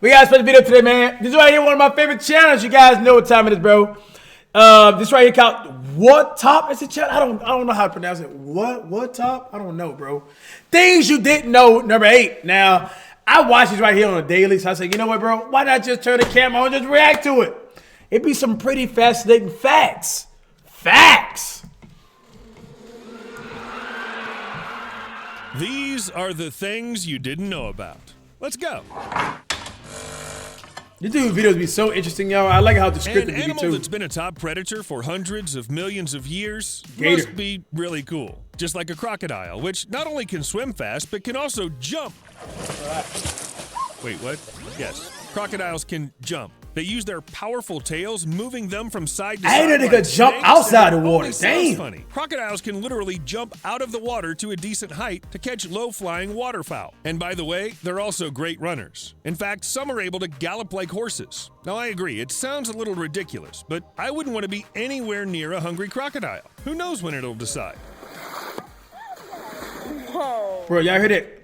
We got a special video today, man. This is right here, one of my favorite channels. You guys know what time it is, bro. This right here called What Top is the channel? I don't know how to pronounce it. What Top? I don't know, bro. Things you didn't know, number 8. Now, I watch this right here on a daily, so I say, you know what, bro? Why not just turn the camera on and just react to it? It'd be some pretty fascinating facts. Facts. These are the things you didn't know about. Let's go. These dude videos be so interesting, y'all. I like how descriptive An you be animal too. that's been a top predator for hundreds of millions of years Gator. must be really cool. Just like a crocodile, which not only can swim fast, but can also jump. Wait, what? Yes, crocodiles can jump. They use their powerful tails, moving them from side to side. I didn't know they could jump outside the water. Damn. Funny. Crocodiles can literally jump out of the water to a decent height to catch low-flying waterfowl. And by the way, they're also great runners. In fact, some are able to gallop like horses. Now, I agree, it sounds a little ridiculous, but I wouldn't want to be anywhere near a hungry crocodile. Who knows when it'll decide? Bro, y'all heard that?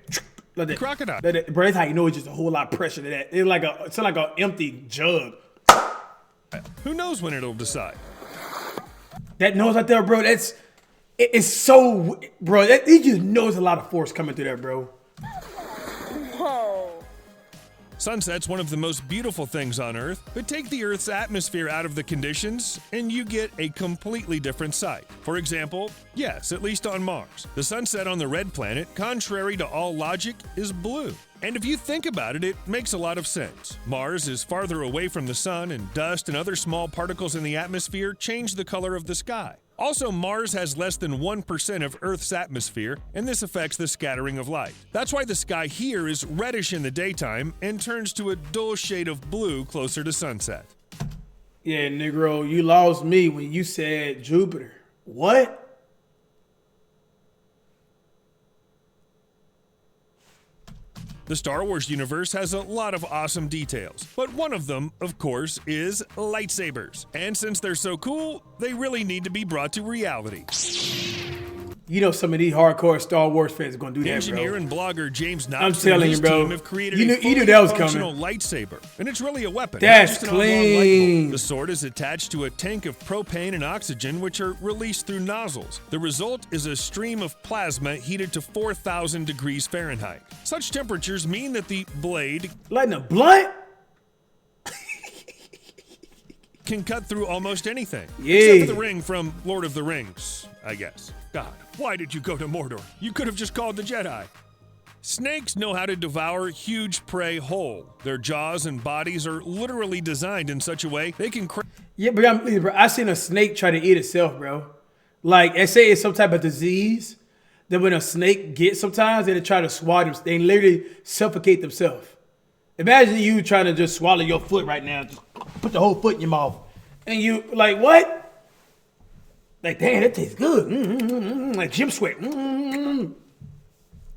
Like that, Crocodile. Bro, that's how you know it's just a whole lot of pressure to that. It's like an empty jug. Who knows when it'll decide? That nose right there, bro, it's so, bro, he just knows a lot of force coming through there, bro. Sunset's one of the most beautiful things on Earth, but take the Earth's atmosphere out of the conditions and you get a completely different sight. For example, yes, at least on Mars, the sunset on the red planet, contrary to all logic, is blue. And if you think about it, it makes a lot of sense. Mars is farther away from the sun, and dust and other small particles in the atmosphere change the color of the sky. Also, Mars has less than 1% of Earth's atmosphere, and this affects the scattering of light. That's why the sky here is reddish in the daytime and turns to a dull shade of blue closer to sunset. Yeah, Negro, you lost me when you said Jupiter. What? The Star Wars universe has a lot of awesome details, but one of them, of course, is lightsabers. And since they're so cool, they really need to be brought to reality. You know some of these hardcore Star Wars fans are gonna do that, bro. Engineer and blogger James Knopf I'm telling and his you, bro. team have created You a knew fully that was functional coming. lightsaber, and it's really a weapon. That's not just an oblong light clean. bulb. The sword is attached to a tank of propane and oxygen, which are released through nozzles. The result is a stream of plasma heated to 4,000 degrees Fahrenheit. Such temperatures mean that the blade Lighting a blunt? can cut through almost anything. Yeah. Except for the ring from Lord of the Rings, I guess. God, why did you go to Mordor? You could have just called the Jedi. Snakes know how to devour huge prey whole. Their jaws and bodies are literally designed in such a way they can Yeah, bro, I seen a snake try to eat itself, bro. Like, they say it's some type of disease that when a snake gets sometimes, they try to swallow them. They literally suffocate themselves. Imagine you trying to just swallow your foot right now. Just put the whole foot in your mouth. And you, like, what? Like, damn, that tastes good. Like gym sweat.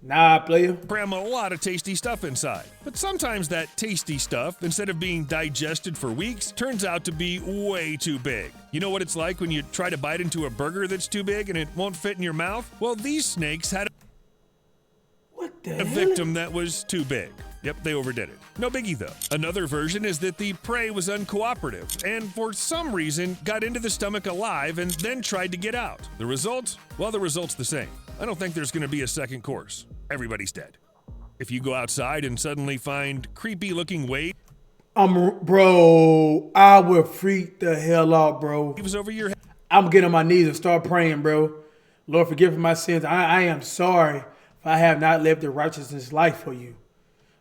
Nah, player. cram a lot of tasty stuff inside. But sometimes that tasty stuff, instead of being digested for weeks, turns out to be way too big. You know what it's like when you try to bite into a burger that's too big and it won't fit in your mouth? Well, these snakes had What the a hell? victim that was too big. Yep, they overdid it. No biggie though. Another version is that the prey was uncooperative and for some reason got into the stomach alive and then tried to get out. The result? Well, the result's the same. I don't think there's gonna be a second course. Everybody's dead. If you go outside and suddenly find creepy looking waves Bro, I will freak the hell out, bro. over your head, I'm getting on my knees and start praying, bro. Lord, forgive me my sins. I am sorry if I have not lived a righteousness life for you.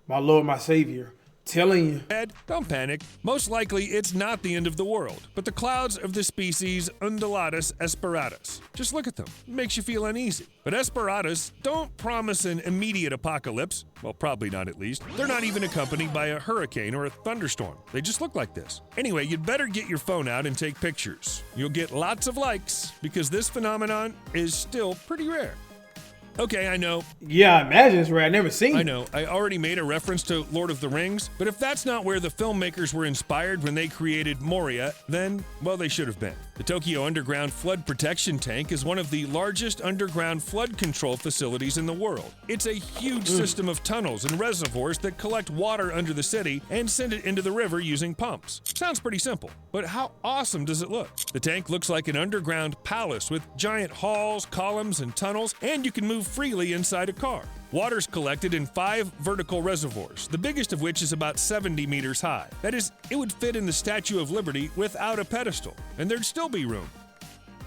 My Lord, my Savior. Telling you. don't panic. Most likely it's not the end of the world, but the clouds of the species Undulatus esperadas. Just look at them. It makes you feel uneasy. But esperadas don't promise an immediate apocalypse. Well, probably not at least. They're not even accompanied by a hurricane or a thunderstorm. They just look like this. Anyway, you'd better get your phone out and take pictures. You'll get lots of likes because this phenomenon is still pretty rare. Okay, I know. Yeah, I imagine it's rare. I never seen it. I know. I already made a reference to Lord of the Rings, but if that's not where the filmmakers were inspired when they created Moria, then, well, they should have been. The Tokyo Underground Flood Protection Tank is one of the largest underground flood control facilities in the world. It's a huge system of tunnels and reservoirs that collect water under the city and send it into the river using pumps. Sounds pretty simple, but how awesome does it look? The tank looks like an underground palace with giant halls, columns, and tunnels, and you can move freely inside a car. Water's collected in 5 vertical reservoirs, the biggest of which is about 70 meters high. That is, it would fit in the Statue of Liberty without a pedestal, and there'd still be room.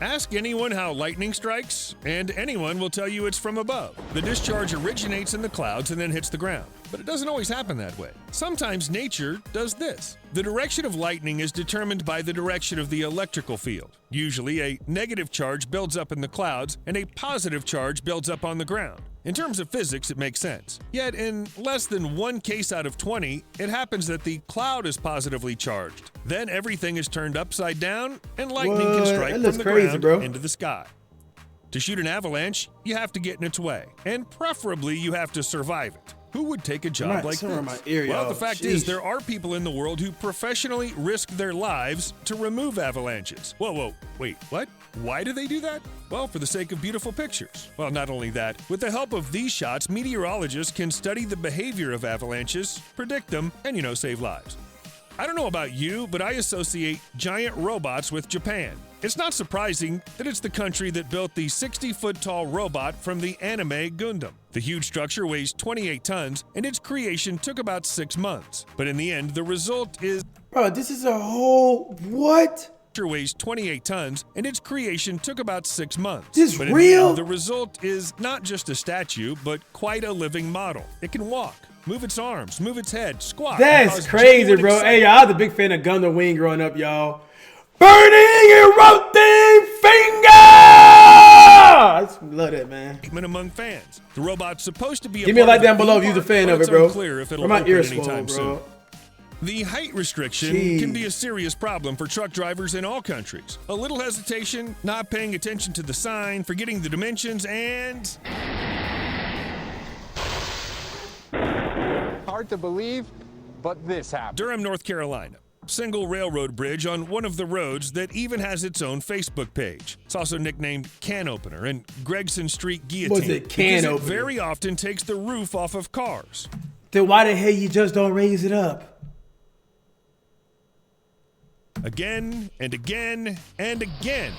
Ask anyone how lightning strikes, and anyone will tell you it's from above. The discharge originates in the clouds and then hits the ground. But it doesn't always happen that way. Sometimes nature does this. The direction of lightning is determined by the direction of the electrical field. Usually, a negative charge builds up in the clouds, and a positive charge builds up on the ground. In terms of physics, it makes sense. Yet, in less than 1 case out of 20, it happens that the cloud is positively charged. Then everything is turned upside down, and lightning can strike from the ground into the sky. To shoot an avalanche, you have to get in its way, and preferably you have to survive it. Who would take a job like this? Well, the fact is, there are people in the world who professionally risk their lives to remove avalanches. Whoa, wait, what? Why do they do that? Well, for the sake of beautiful pictures. Well, not only that, with the help of these shots, meteorologists can study the behavior of avalanches, predict them, and, save lives. I don't know about you, but I associate giant robots with Japan. It's not surprising that it's the country that built the 60-foot-tall robot from the anime Gundam. The huge structure weighs 28 tons, and its creation took about 6 months. But in the end, the result is... Bro, this is a whole... What? Weighs 28 tons, and its creation took about 6 months. This but real? The result is not just a statue, but quite a living model. It can walk, move its arms, move its head, squat. That's crazy, bro. Hey, y'all, I was a big fan of Gundam Wing growing up, y'all. Burning erupting finger! I just love that, man. Among fans. The robot's supposed to be Give me a like down below if you're a fan of it, bro. Unclear if it'll my open ears anytime swole, bro. soon. The height restriction can be a serious problem for truck drivers in all countries. A little hesitation, not paying attention to the sign, forgetting the dimensions, and... Hard to believe, but this happened. Durham, North Carolina. Single railroad bridge on one of the roads that even has its own Facebook page. It's also nicknamed Can Opener and Gregson Street Guillotine. Was it Can because Opener? It very often takes the roof off of cars. Then why the hell you just don't raise it up? Again and again and again.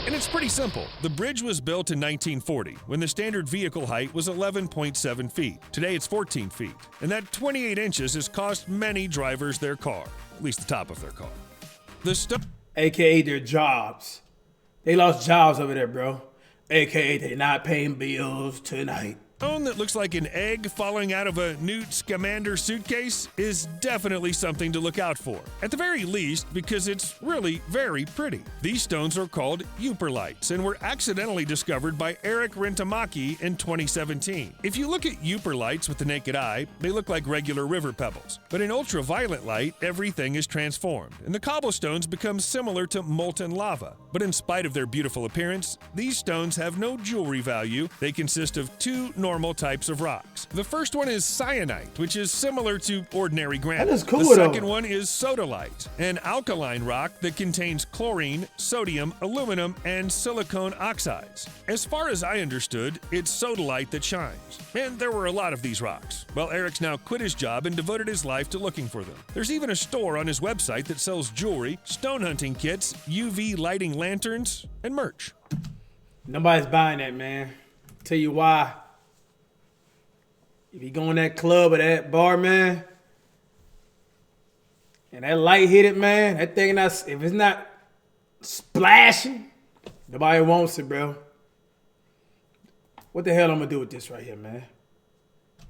And it's pretty simple. The bridge was built in 1940 when the standard vehicle height was 11.7 feet. Today it's 14 feet. And that 28 inches has cost many drivers their car, at least the top of their car. AKA their jobs. They lost jobs over there, bro. AKA they not paying bills tonight. Stone that looks like an egg falling out of a Newt Scamander suitcase is definitely something to look out for. At the very least, because it's really very pretty. These stones are called Euperlites and were accidentally discovered by Eric Rentamaki in 2017. If you look at Euperlites with the naked eye, they look like regular river pebbles. But in ultraviolet light, everything is transformed, and the cobblestones become similar to molten lava. But in spite of their beautiful appearance, these stones have no jewelry value. They consist of 2 normal types of rocks. The first one is syenite, which is similar to ordinary granite. That is cool, the though. second one is sodalite, an alkaline rock that contains chlorine, sodium, aluminum, and silicon oxides. As far as I understood, it's sodalite that shines. And there were a lot of these rocks. Well, Eric's now quit his job and devoted his life to looking for them. There's even a store on his website that sells jewelry, stone hunting kits, UV lighting lanterns, and merch. Nobody's buying that, man. Tell you why. If you go in that club or that bar, man, and that light hit it, man, that thing not, if it's not splashing, nobody wants it, bro. What the hell I'm gonna do with this right here, man?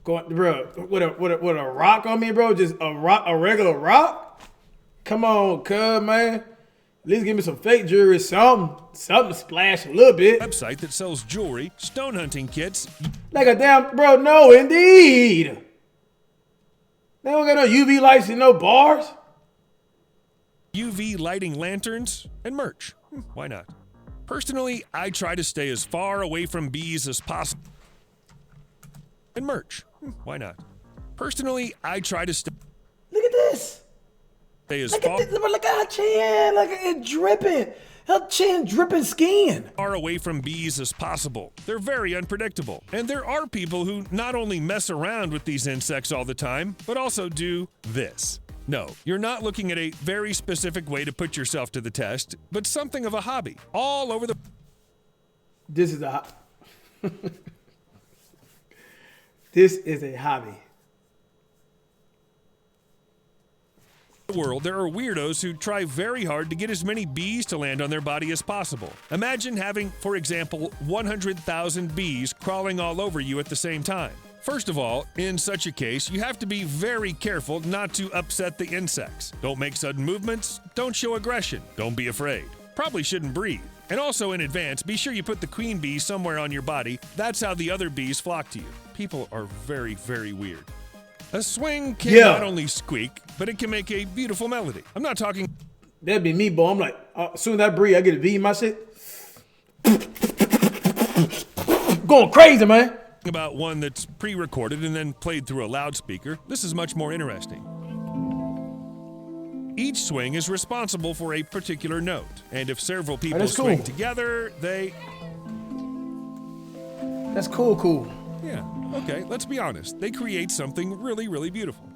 Bro, with a rock on me, bro? Just a regular rock? Come on, cuz, man. At least give me some fake jewelry, something splash a little bit. Website that sells jewelry, stone hunting kits. Like a damn, bro, no, indeed. They don't got no UV lights and no bars. UV lighting lanterns, and merch. Why not? Personally, I try to stay as far away from bees as possible. And merch. Why not? Personally, I try to stay Look at this. as Look at her chin. Look at it dripping. Her chin dripping skin. far away from bees as possible. They're very unpredictable. And there are people who not only mess around with these insects all the time, but also do this. No, you're not looking at a very specific way to put yourself to the test, but something of a hobby. All over the This is a This is a hobby. world, there are weirdos who try very hard to get as many bees to land on their body as possible. Imagine having, for example, 100,000 bees crawling all over you at the same time. First of all, in such a case, you have to be very careful not to upset the insects. Don't make sudden movements, don't show aggression, don't be afraid. Probably shouldn't breathe. And also in advance, be sure you put the queen bee somewhere on your body. That's how the other bees flock to you. People are very, very weird. A swing can not only squeak, but it can make a beautiful melody. I'm not talking... That'd be me, boy. I'm like, as soon as I breathe, I get a V in my shit. Going crazy, man. About one that's pre-recorded and then played through a loudspeaker. This is much more interesting. Each swing is responsible for a particular note, and if several people swing together, they... That's cool. Yeah, okay, let's be honest. They create something really, really beautiful.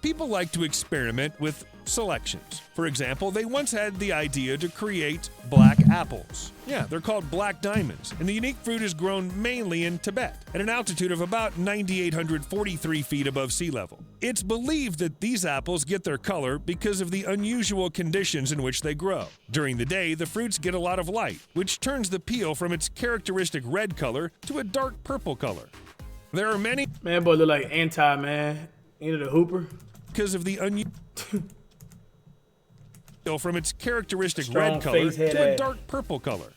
People like to experiment with selections. For example, they once had the idea to create black apples. Yeah, they're called black diamonds, and the unique fruit is grown mainly in Tibet at an altitude of about 9,843 feet above sea level. It's believed that these apples get their color because of the unusual conditions in which they grow. During the day, the fruits get a lot of light, which turns the peel from its characteristic red color to a dark purple color. There are many... Man, boy, look like anti, man. Into the hooper. Because of the from its characteristic red color to a dark purple color.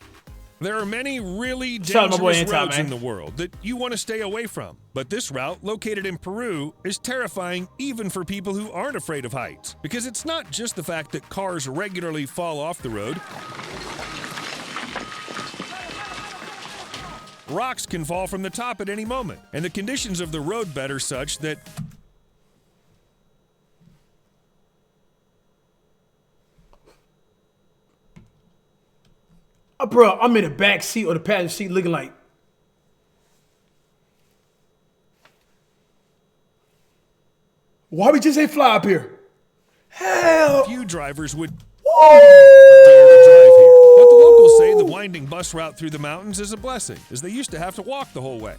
There are many really dangerous routes in the world that you want to stay away from, but this route, located in Peru, is terrifying even for people who aren't afraid of heights, because it's not just the fact that cars regularly fall off the road. Rocks can fall from the top at any moment, and the conditions of the roadbed are such that bro, I'm in the back seat or the passenger seat looking like... Why we just say fly up here? Hell! Few drivers would dare to drive here. But the locals say the winding bus route through the mountains is a blessing, as they used to have to walk the whole way.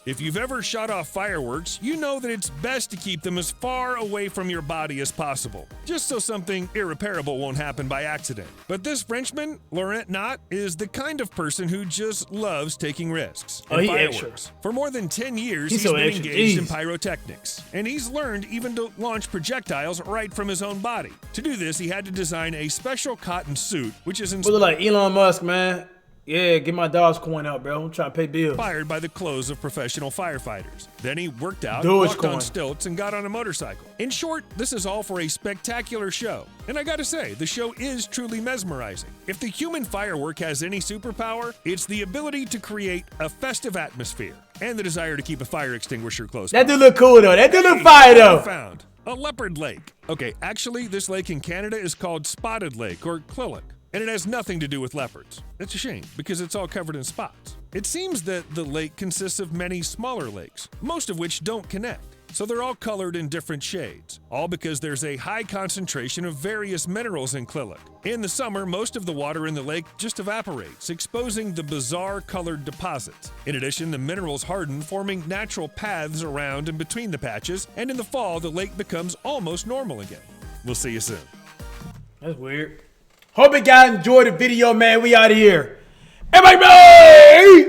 If you've ever shot off fireworks, you know that it's best to keep them as far away from your body as possible, just so something irreparable won't happen by accident. But this Frenchman, Laurent Knott, is the kind of person who just loves taking risks. Oh, he extra. For more than 10 years, he's been engaged in pyrotechnics, and he's learned even to launch projectiles right from his own body. To do this, he had to design a special cotton suit, which is look like Elon Musk, man. Yeah, get my dog's coin out, bro. I'm trying to pay bills. Inspired by the clothes of professional firefighters. Then he worked out, walked on stilts, and got on a motorcycle. In short, this is all for a spectacular show. And I gotta say, the show is truly mesmerizing. If the human firework has any superpower, it's the ability to create a festive atmosphere and the desire to keep a fire extinguisher close. That do look cool, though. That do look fire, though. Found a Leopard Lake. Okay, actually, this lake in Canada is called Spotted Lake or Klillik. And it has nothing to do with leopards. It's a shame, because it's all covered in spots. It seems that the lake consists of many smaller lakes, most of which don't connect. So they're all colored in different shades, all because there's a high concentration of various minerals in Klillik. In the summer, most of the water in the lake just evaporates, exposing the bizarre colored deposits. In addition, the minerals harden, forming natural paths around and between the patches, and in the fall, the lake becomes almost normal again. We'll see you soon. That's weird. Hope you guys enjoyed the video, man. We out of here. Everybody!